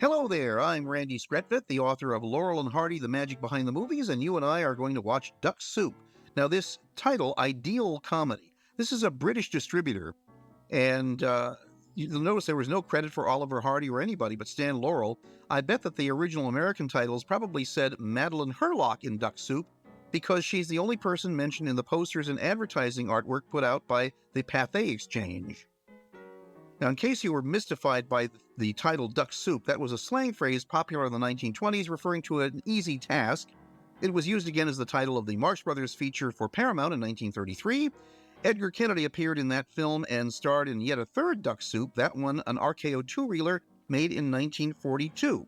Hello there, I'm Randy Skretvedt, the author of Laurel and Hardy, The Magic Behind the Movies, and you and I are going to watch Duck Soup. Now, this title, Ideal Comedy, this is a British distributor, and you'll notice there was no credit for Oliver Hardy or anybody but Stan Laurel. I bet that the original American titles probably said Madeline Herlock in Duck Soup, because she's the only person mentioned in the posters and advertising artwork put out by the Pathé Exchange. Now, in case you were mystified by the title Duck Soup, that was a slang phrase popular in the 1920s referring to an easy task. It was used again as the title of the Marx Brothers feature for Paramount in 1933. Edgar Kennedy appeared in that film and starred in yet a third Duck Soup, that one an RKO two-reeler made in 1942.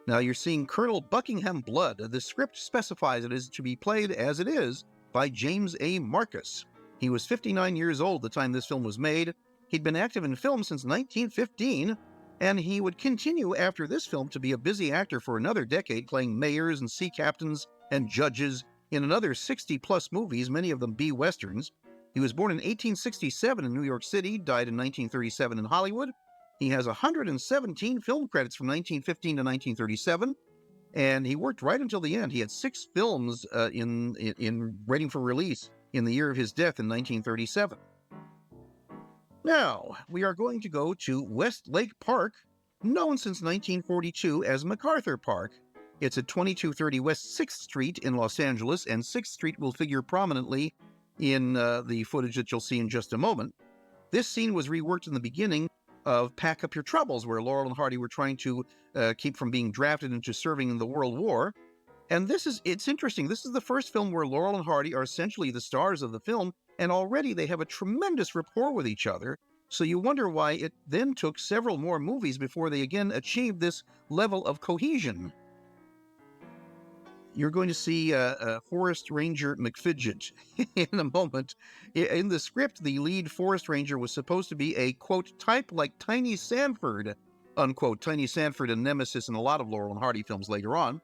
Now, you're seeing Colonel Buckingham Blood. The script specifies it is to be played as it is by James A. Marcus. He was 59 years old the time this film was made. He'd been active in film since 1915, and he would continue after this film to be a busy actor for another decade, playing mayors and sea captains and judges in another 60-plus movies, many of them B-westerns. He was born in 1867 in New York City, died in 1937 in Hollywood. He has 117 film credits from 1915 to 1937, and he worked right until the end. He had 6 films in waiting for release in the year of his death in 1937. Now, we are going to go to Westlake Park, known since 1942 as MacArthur Park. It's at 2230 West 6th Street in Los Angeles, and 6th Street will figure prominently in the footage that you'll see in just a moment. This scene was reworked in the beginning of Pack Up Your Troubles, where Laurel and Hardy were trying to keep from being drafted into serving in the World War. And it's interesting. This is the first film where Laurel and Hardy are essentially the stars of the film, and already they have a tremendous rapport with each other. So you wonder why it then took several more movies before they again achieved this level of cohesion. You're going to see Forest Ranger McFidget in a moment. In the script, the lead forest ranger was supposed to be a, quote, type like Tiny Sanford, unquote. Tiny Sanford, a nemesis in a lot of Laurel and Hardy films later on.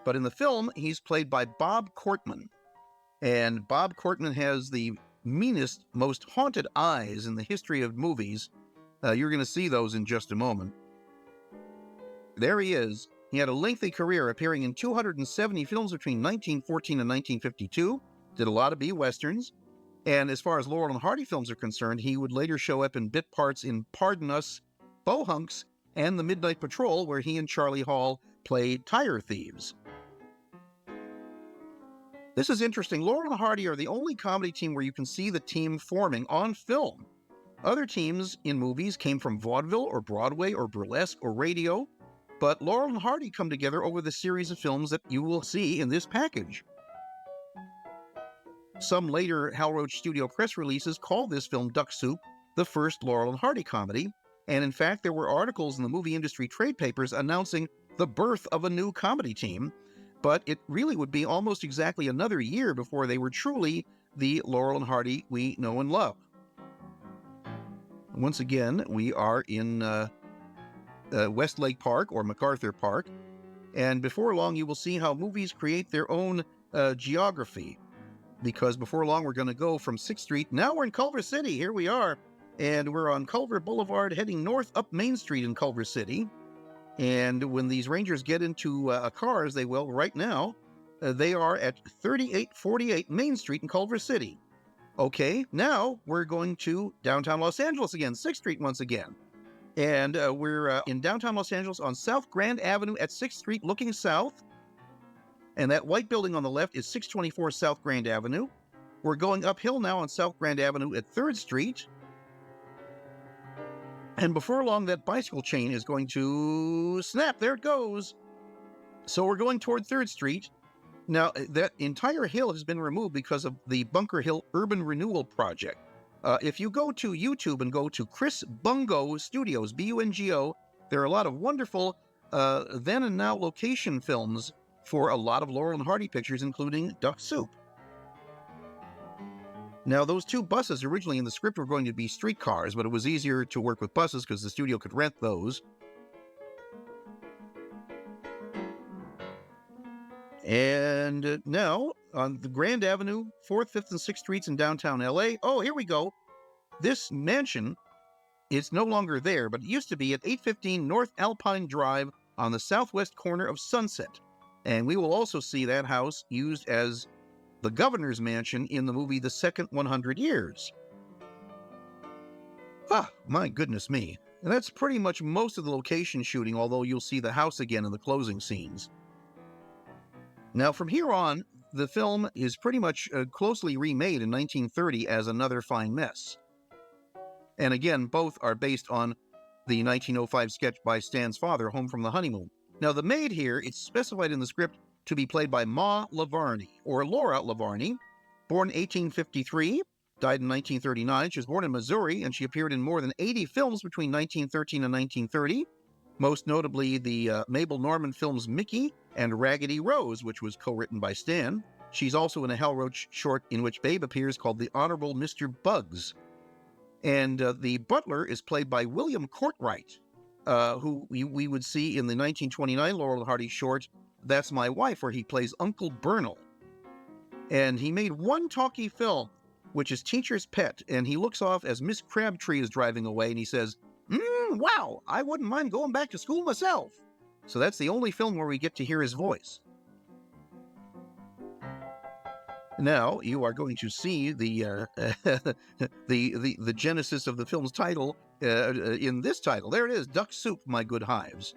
But in the film, he's played by Bob Cortman. And Bob Cortman has the meanest, most haunted eyes in the history of movies. You're going to see those in just a moment. There he is. He had a lengthy career, appearing in 270 films between 1914 and 1952, did a lot of B-westerns, and as far as Laurel and Hardy films are concerned, he would later show up in bit parts in Pardon Us, Bohunks, and The Midnight Patrol, where he and Charlie Hall played tire thieves. This is interesting. Laurel and Hardy are the only comedy team where you can see the team forming on film. Other teams in movies came from vaudeville or Broadway or burlesque or radio, but Laurel and Hardy come together over the series of films that you will see in this package. Some later Hal Roach Studio press releases called this film Duck Soup the first Laurel and Hardy comedy, and in fact there were articles in the movie industry trade papers announcing the birth of a new comedy team, but it really would be almost exactly another year before they were truly the Laurel and Hardy we know and love. Once again, we are in Westlake Park, or MacArthur Park, and before long you will see how movies create their own geography, because before long we're going to go from 6th Street. Now we're in Culver City. Here we are, and we're on Culver Boulevard heading north up Main Street in Culver City. And when these Rangers get into cars, they will right now, they are at 3848 Main Street in Culver City. Okay, now we're going to downtown Los Angeles again, 6th Street once again. And we're in downtown Los Angeles on South Grand Avenue at 6th Street looking south. And that white building on the left is 624 South Grand Avenue. We're going uphill now on South Grand Avenue at 3rd Street. And before long, that bicycle chain is going to snap. There it goes. So we're going toward 3rd Street. Now, that entire hill has been removed because of the Bunker Hill Urban Renewal Project. If you go to YouTube and go to Chris Bungo Studios, B-U-N-G-O, there are a lot of wonderful then and now location films for a lot of Laurel and Hardy pictures, including Duck Soup. Now, those 2 buses originally in the script were going to be streetcars, but it was easier to work with buses because the studio could rent those. And now, on the Grand Avenue, 4th, 5th, and 6th Streets in downtown LA. Oh, here we go. This mansion is no longer there, but it used to be at 815 North Alpine Drive, on the southwest corner of Sunset. And we will also see that house used as the governor's mansion in the movie The Second 100 Years. Ah, my goodness me. And that's pretty much most of the location shooting, although you'll see the house again in the closing scenes. Now, from here on, the film is pretty much closely remade in 1930 as Another Fine Mess. And again, both are based on the 1905 sketch by Stan's father, Home from the Honeymoon. Now, the maid here, it's specified in the script to be played by Ma Lavarney, or Laura Lavarney, born 1853, died in 1939. She was born in Missouri, and she appeared in more than 80 films between 1913 and 1930, most notably the Mabel Normand films Mickey and Raggedy Rose, which was co-written by Stan. She's also in a Hal Roach short in which Babe appears called The Honorable Mr. Buggs. And the butler is played by William Courtwright, who we would see in the 1929 Laurel and Hardy short That's My Wife, where he plays Uncle Bernal. And he made one talkie film, which is Teacher's Pet, and he looks off as Miss Crabtree is driving away, and he says, wow, I wouldn't mind going back to school myself. So that's the only film where we get to hear his voice. Now you are going to see the the genesis of the film's title in this title. There it is, Duck Soup, My Good Hives.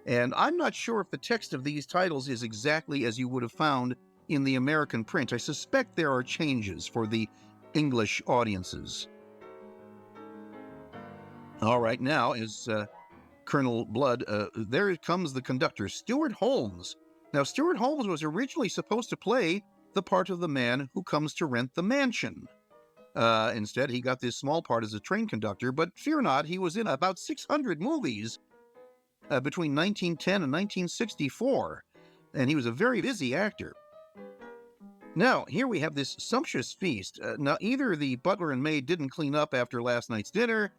And I'm not sure if the text of these titles is exactly as you would have found in the American print. I suspect there are changes for the English audiences. All right, now is Colonel Blood. There comes the conductor, Stuart Holmes. Now, Stuart Holmes was originally supposed to play the part of the man who comes to rent the mansion. Instead, he got this small part as a train conductor, but fear not, he was in about 600 movies between 1910 and 1964, and he was a very busy actor. Now, here we have this sumptuous feast. Now, either the butler and maid didn't clean up after last night's dinner,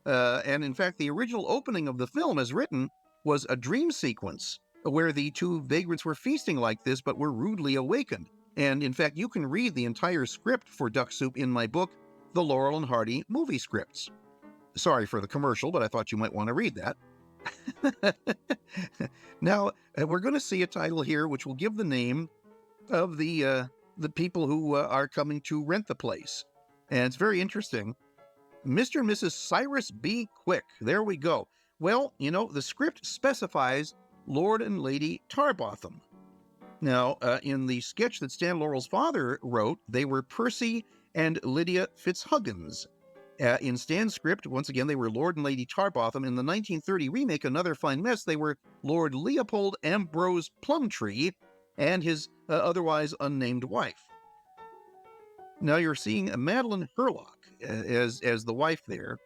and in fact, the original opening of the film, as written, was a dream sequence where the two vagrants were feasting like this, but were rudely awakened. And in fact, you can read the entire script for Duck Soup in my book, The Laurel and Hardy Movie Scripts. Sorry for the commercial, but I thought you might want to read that. Now, we're going to see a title here which will give the name of the people who are coming to rent the place. And it's very interesting. Mr. and Mrs. Cyrus B. Quick. There we go. Well, you know, the script specifies Lord and Lady Tarbotham. Now, in the sketch that Stan Laurel's father wrote, they were Percy and Lydia Fitzhuggins. In Stan's script, once again, they were Lord and Lady Tarbotham. In the 1930 remake, Another Fine Mess, they were Lord Leopold Ambrose Plumtree and his otherwise unnamed wife. Now you're seeing Madeline Hurlock as the wife there.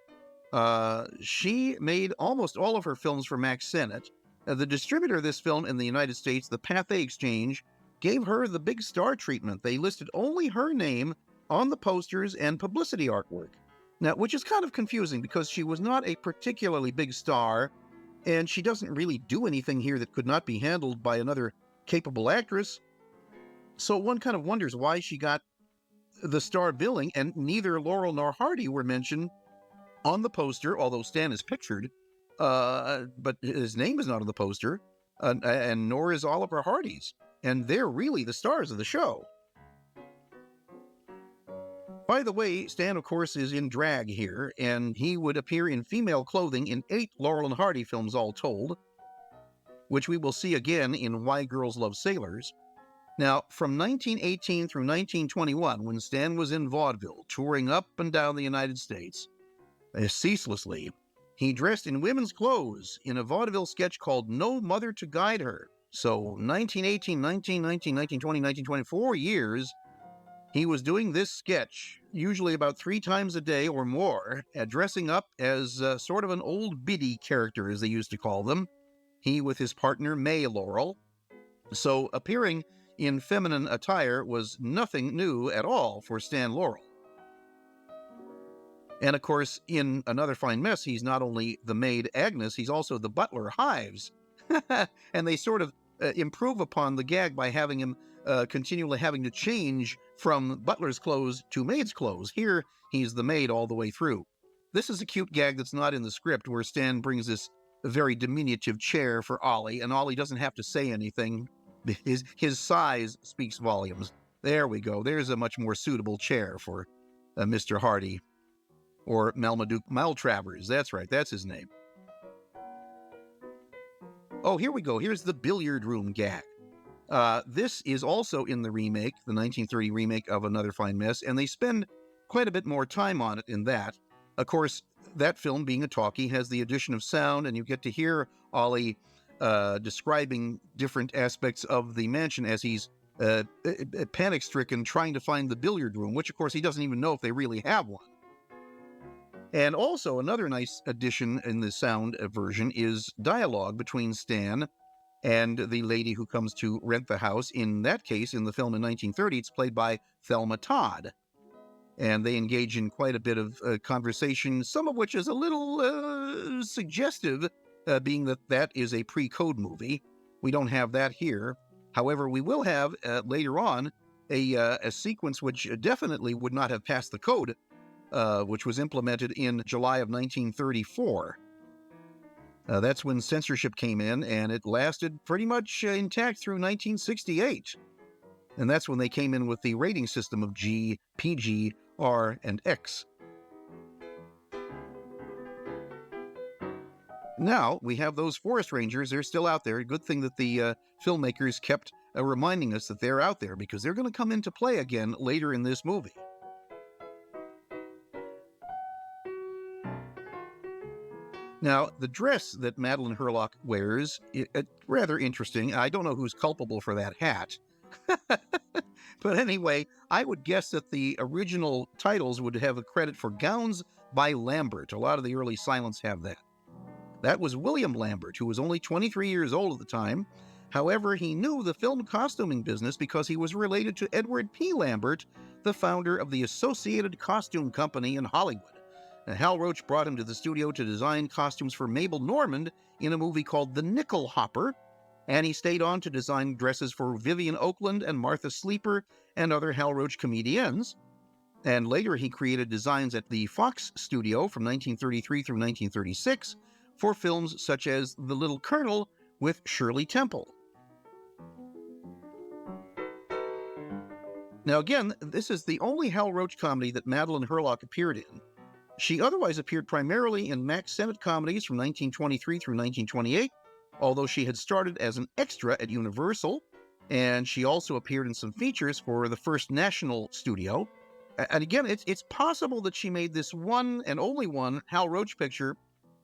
She made almost all of her films for Max Sennett. The distributor of this film in the United States, the Pathé Exchange, gave her the big star treatment. They listed only her name on the posters and publicity artwork. Now, which is kind of confusing because she was not a particularly big star, and she doesn't really do anything here that could not be handled by another capable actress. So one kind of wonders why she got the star billing, and neither Laurel nor Hardy were mentioned on the poster, although Stan is pictured. But his name is not on the poster, and nor is Oliver Hardy's. And they're really the stars of the show. By the way, Stan, of course, is in drag here, and he would appear in female clothing in 8 Laurel and Hardy films all told, which we will see again in Why Girls Love Sailors. Now, from 1918 through 1921, when Stan was in vaudeville, touring up and down the United States, ceaselessly, he dressed in women's clothes in a vaudeville sketch called No Mother to Guide Her. So 1918, 1919, 1920, 1920, 4 years, he was doing this sketch, usually about 3 times a day or more, dressing up as sort of an old biddy character, as they used to call them, he with his partner May Laurel. So appearing in feminine attire was nothing new at all for Stan Laurel. And of course, in Another Fine Mess, he's not only the maid Agnes, he's also the butler Hives. And they sort of improve upon the gag by having him continually having to change from butler's clothes to maid's clothes. Here, he's the maid all the way through. This is a cute gag that's not in the script, where Stan brings this very diminutive chair for Ollie, and Ollie doesn't have to say anything. His size speaks volumes. There we go. There's a much more suitable chair for Mr. Hardy, or Malmaduke Maltravers. That's right. That's his name. Oh, here we go. Here's the billiard room gag. This is also in the remake, the 1930 remake of Another Fine Mess, and they spend quite a bit more time on it in that. Of course, that film, being a talkie, has the addition of sound, and you get to hear Ollie describing different aspects of the mansion as he's panic-stricken trying to find the billiard room, which, of course, he doesn't even know if they really have one. And also, another nice addition in the sound version is dialogue between Stan and the lady who comes to rent the house. In that case, in the film in 1930, it's played by Thelma Todd. And they engage in quite a bit of conversation, some of which is a little suggestive, being that that is a pre-code movie. We don't have that here. However, we will have later on a sequence which definitely would not have passed the code, which was implemented in July of 1934. That's when censorship came in, and it lasted pretty much intact through 1968. And that's when they came in with the rating system of G, PG, R, and X. Now, we have those forest rangers. They're still out there. Good thing that the filmmakers kept reminding us that they're out there, because they're going to come into play again later in this movie. Now, the dress that Madeline Herlock wears, rather interesting. I don't know who's culpable for that hat. But anyway, I would guess that the original titles would have a credit for Gowns by Lambert. A lot of the early silents have that. That was William Lambert, who was only 23 years old at the time. However, he knew the film costuming business because he was related to Edward P. Lambert, the founder of the Associated Costume Company in Hollywood. Hal Roach brought him to the studio to design costumes for Mabel Normand in a movie called The Nickel Hopper, and he stayed on to design dresses for Vivian Oakland and Martha Sleeper and other Hal Roach comedians. And later he created designs at the Fox studio from 1933 through 1936 for films such as The Little Colonel with Shirley Temple. Now again, this is the only Hal Roach comedy that Madeline Herlock appeared in. She otherwise appeared primarily in Mack Sennett comedies from 1923 through 1928, although she had started as an extra at Universal, and she also appeared in some features for the First National Studio. And again, it's possible that she made this one and only one Hal Roach picture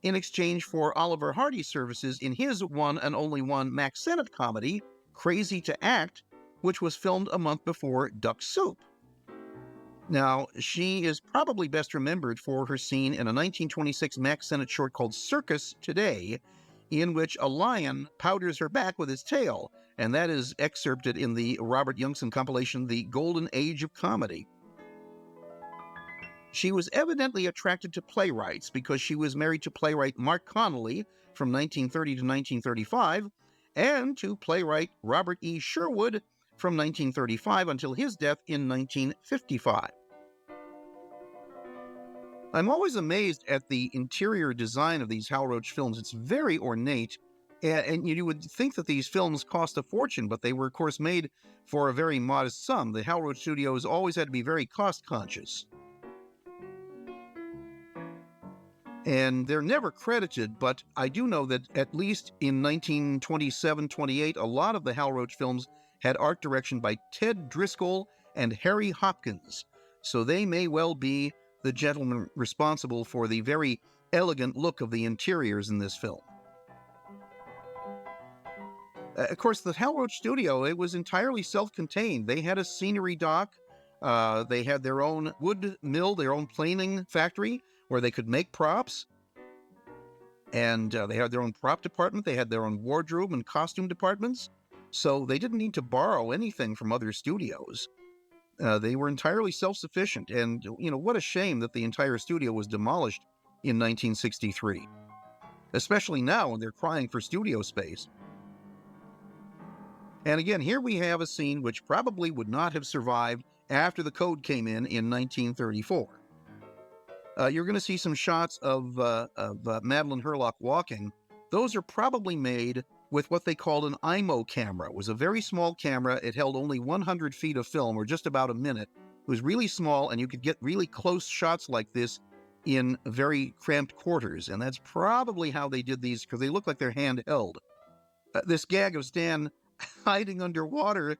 in exchange for Oliver Hardy's services in his one and only one Mack Sennett comedy, Crazy to Act, which was filmed a month before Duck Soup. Now, she is probably best remembered for her scene in a 1926 Mack Sennett short called Circus Today, in which a lion powders her back with his tail, and that is excerpted in the Robert Youngson compilation, The Golden Age of Comedy. She was evidently attracted to playwrights because she was married to playwright Mark Connolly from 1930 to 1935, and to playwright Robert E. Sherwood from 1935 until his death in 1955. I'm always amazed at the interior design of these Hal Roach films. It's very ornate, and you would think that these films cost a fortune, but they were, of course, made for a very modest sum. The Hal Roach studios always had to be very cost-conscious. And they're never credited, but I do know that at least in 1927-28, a lot of the Hal Roach films had art direction by Ted Driscoll and Harry Hopkins, so they may well be the gentlemen responsible for the very elegant look of the interiors in this film. Of course, the Hal Roach studio, it was entirely self-contained. They had a scenery dock, they had their own wood mill, their own planing factory, where they could make props, and they had their own prop department, they had their own wardrobe and costume departments, so they didn't need to borrow anything from other studios. They were entirely self-sufficient, and, what a shame that the entire studio was demolished in 1963. Especially now when they're crying for studio space. And again, here we have a scene which probably would not have survived after the code came in 1934. You're going to see some shots of Madeline Herlock walking, those are probably made with what they called an IMO camera. It was a very small camera. It held only 100 feet of film, or just about a minute. It was really small, and you could get really close shots like this in very cramped quarters. And that's probably how they did these, because they look like they're handheld. This gag of Stan hiding underwater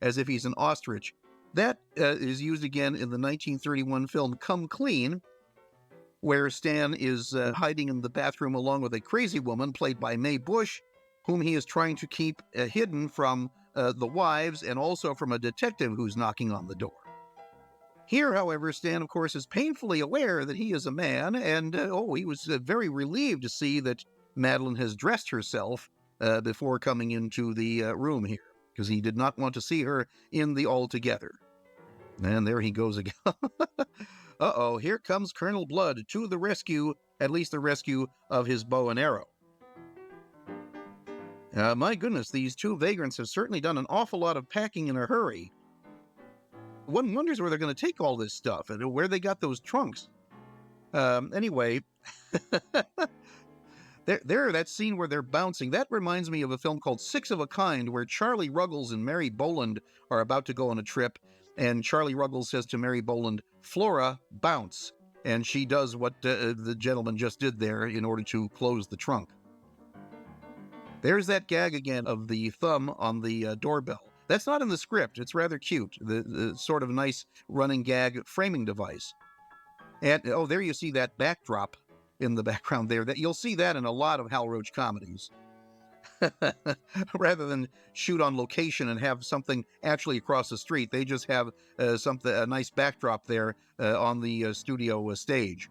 as if he's an ostrich, that is used again in the 1931 film Come Clean, where Stan is hiding in the bathroom along with a crazy woman played by Mae Bush, whom he is trying to keep hidden from the wives and also from a detective who's knocking on the door. Here, however, Stan, of course, is painfully aware that he is a man, and he was very relieved to see that Madeline has dressed herself before coming into the room here, because he did not want to see her in the altogether. And there he goes again. Uh-oh, here comes Colonel Blood to the rescue, at least the rescue of his bow and arrow. My goodness, these two vagrants have certainly done an awful lot of packing in a hurry. One wonders where they're going to take all this stuff and where they got those trunks. Anyway, that scene where they're bouncing, that reminds me of a film called Six of a Kind, where Charlie Ruggles and Mary Boland are about to go on a trip, and Charlie Ruggles says to Mary Boland, "Flora, bounce." And she does what the gentleman just did there in order to close the trunk. There's that gag again of the thumb on the doorbell. That's not in the script. It's rather cute. The sort of nice running gag framing device. And, there you see that backdrop in the background there. That you'll see that in a lot of Hal Roach comedies. Rather than shoot on location and have something actually across the street, they just have a nice backdrop there on the studio stage.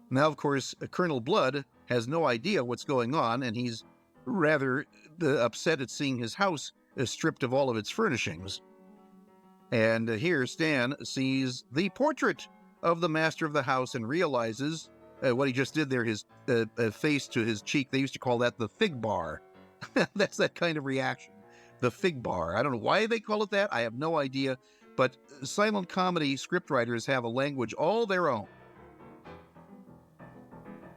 Now, of course, Colonel Blood has no idea what's going on, and he's rather upset at seeing his house stripped of all of its furnishings. And here Stan sees the portrait of the master of the house and realizes what he just did there, his face to his cheek. They used to call that the fig bar. That's that kind of reaction, the fig bar. I don't know why they call it that. I have no idea. But silent comedy scriptwriters have a language all their own.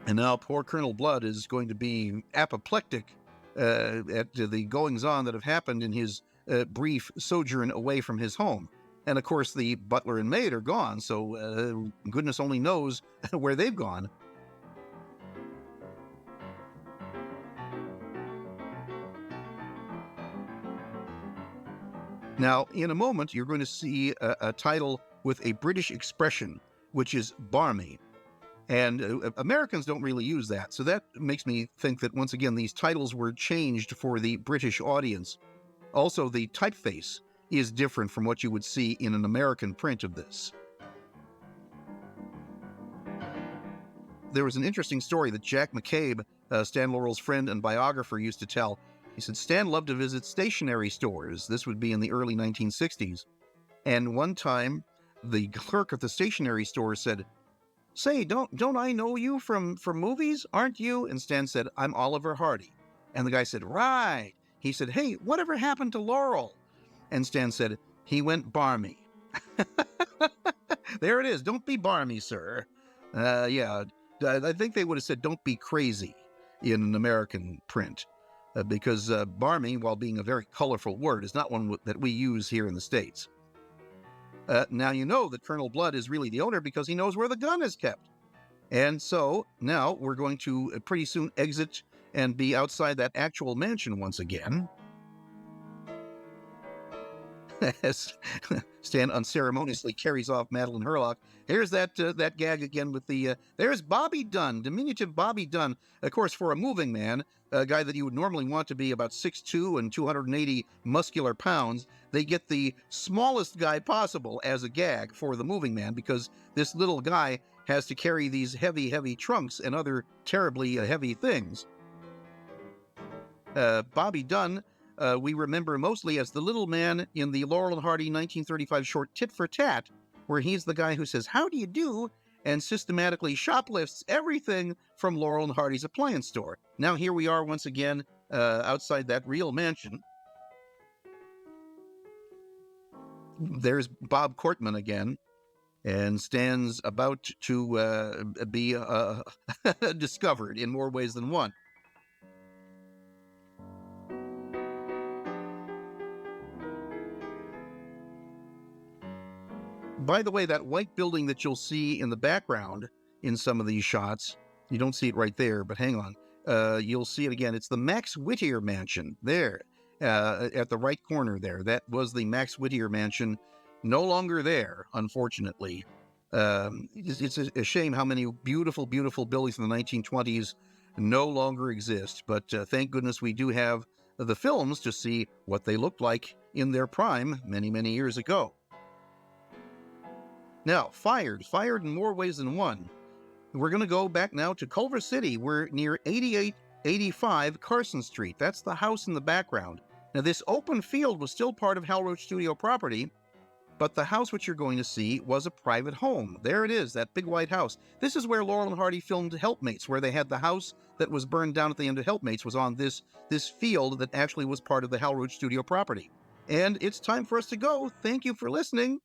And now poor Colonel Blood is going to be apoplectic at the goings-on that have happened in his brief sojourn away from his home. And, of course, the butler and maid are gone, so goodness only knows where they've gone. Now, in a moment, you're going to see a title with a British expression, which is barmy. And Americans don't really use that. So that makes me think that, once again, these titles were changed for the British audience. Also, the typeface is different from what you would see in an American print of this. There was an interesting story that Jack McCabe, Stan Laurel's friend and biographer, used to tell. He said Stan loved to visit stationery stores. This would be in the early 1960s. And one time, the clerk at the stationery store said, "Say, don't I know you from movies? Aren't you?" And Stan said, "I'm Oliver Hardy." And the guy said, "Right." He said, "Hey, whatever happened to Laurel?" And Stan said, "He went barmy." There it is. Don't be barmy, sir. Yeah, I think they would have said, "Don't be crazy" in an American print. Because barmy, while being a very colorful word, is not one that we use here in the States. Now you know that Colonel Blood is really the owner because he knows where the gun is kept. And so now we're going to pretty soon exit and be outside that actual mansion once again. As Stan unceremoniously carries off Madeline Hurlock. Here's that gag again with the, there's Bobby Dunn, diminutive Bobby Dunn. Of course, for a moving man, a guy that you would normally want to be about 6'2" and 280 muscular pounds, they get the smallest guy possible as a gag for the moving man, because this little guy has to carry these heavy, heavy trunks and other terribly heavy things. Bobby Dunn, we remember mostly as the little man in the Laurel and Hardy 1935 short Tit for Tat, where he's the guy who says, "How do you do?" and systematically shoplifts everything from Laurel and Hardy's appliance store. Now here we are once again outside that real mansion. There's Bob Cortman again. and stands about to be discovered in more ways than one. By the way, that white building that you'll see in the background in some of these shots, you don't see it right there, but hang on. You'll see it again. It's the Max Whittier mansion there at the right corner there. That was the Max Whittier mansion. No longer there, unfortunately. It's a shame how many beautiful, beautiful buildings in the 1920s no longer exist. But thank goodness we do have the films to see what they looked like in their prime many, many years ago. Now, fired in more ways than one. We're going to go back now to Culver City. We're near 8885 Carson Street. That's the house in the background. Now, this open field was still part of Hal Roach Studio property, but the house which you're going to see was a private home. There it is, that big white house. This is where Laurel and Hardy filmed Helpmates, where they had the house that was burned down at the end of Helpmates was on this field that actually was part of the Hal Roach Studio property. And it's time for us to go. Thank you for listening.